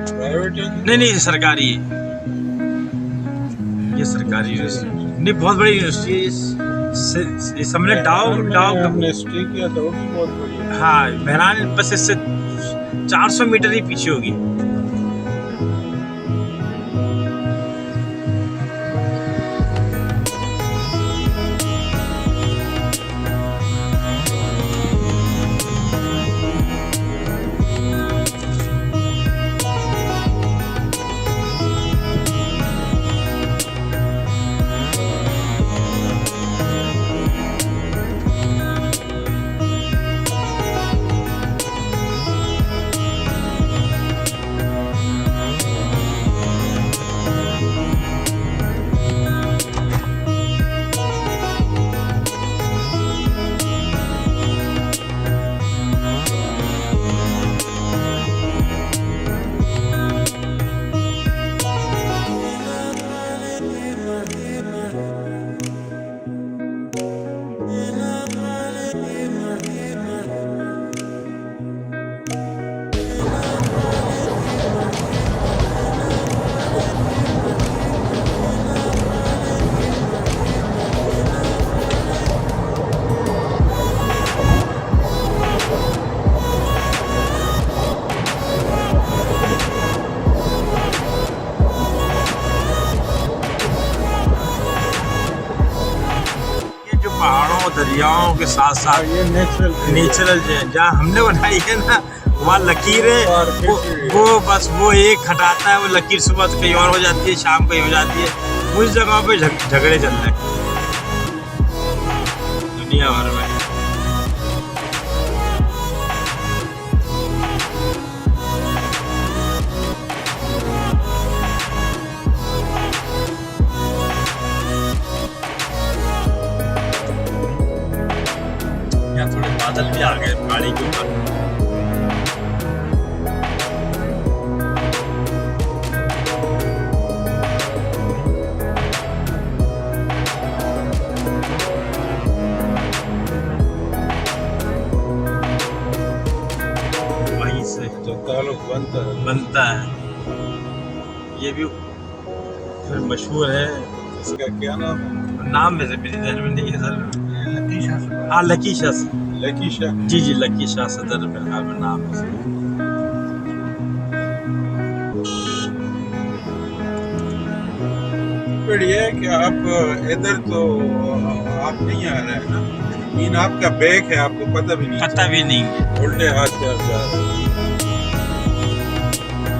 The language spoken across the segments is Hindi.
प्राइवेट है? नहीं नहीं, सरकारी है। ये सरकारी यूनिवर्सिटी नहीं, बहुत बड़ी यूनिवर्सिटी है। इस हमने डाव हमने स्टे किया था, वो भी बहुत बढ़िया। हाँ, मेहरान बस इससे 400 मीटर ही पीछे होगी। पहाड़ों दरियाओं के साथ साथ ये नेचुरल जहाँ हमने बनाई है ना, वहाँ लकीर है। वो बस वो एक हटाता है, वो लकीर सुबह कहीं और हो जाती है, शाम कहीं हो जाती है। उस जगह पे झगड़े चल रहे हैं दुनिया भर में। यहाँ थोड़े बादल भी आ गए पहाड़ी के ऊपर। वहीं से जो ताल्लुक बनता है, ये भी फिर मशहूर है। इसका क्या नाम है? नाम में से मेरे ध्यान में नहीं है सर। हाँ, लकी शाह। लकी शाह। जी जी, लकी शाह सदर मेरे ख्याल में नाम है। बढ़िया है कि आप इधर तो आप नहीं आ रहे हैं ना, मीन आपका बैग है, आपको पता भी नहीं। पता भी नहीं है। उल्टे हाथ पे आप जा रहे हैं,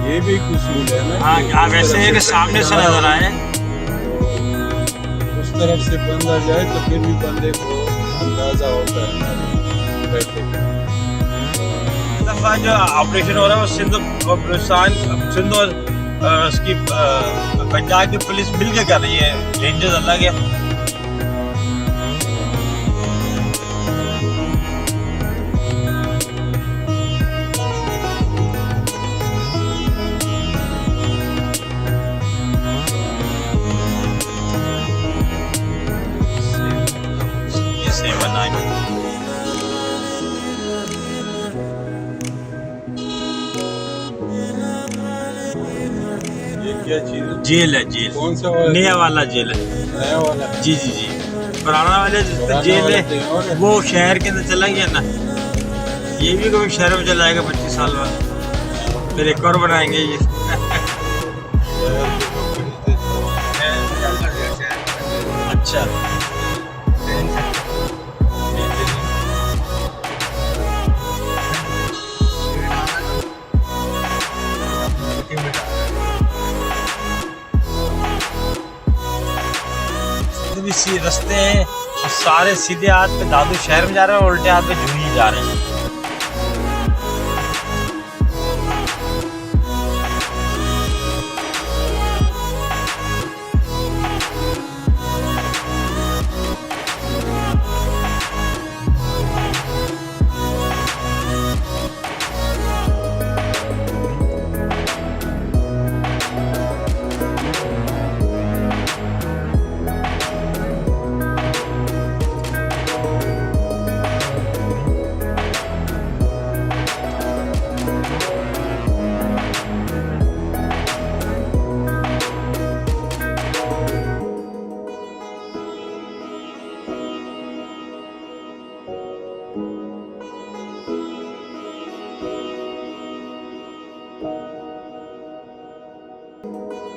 ये भी एक उसूल है ना। हाँ, कि आप उस ऐसे तरफ है कि सामने से नजर आए, तो उस तरफ से बंदा जाए तो फिर भी बंदे को अंदाजा होता है ना बैठे का। दफा जो ऑपरेशन हो रहा है वो सिंध और उसकी पंजाब की पुलिस मिल के कर रही है, रेंजर्स अलग है। ये सेवन आई ये क्या चीज है? जेल है, जेल। कौन सा वाला? नया वाला जेल है। नया वाला? जी जी जी, पुराना वाले पुराना जेल वाला है तो और है। वो शहर के अंदर चला गया ना, ये भी कभी शहर में चला जाएगा 25 साल बाद, फिर एक और बनाएंगे ये। अच्छा, भी रास्ते हैं तो सारे सीधे हाथ पे दादू शहर में जा रहे हैं और उल्टे हाथ पे जूही जा रहे हैं। है।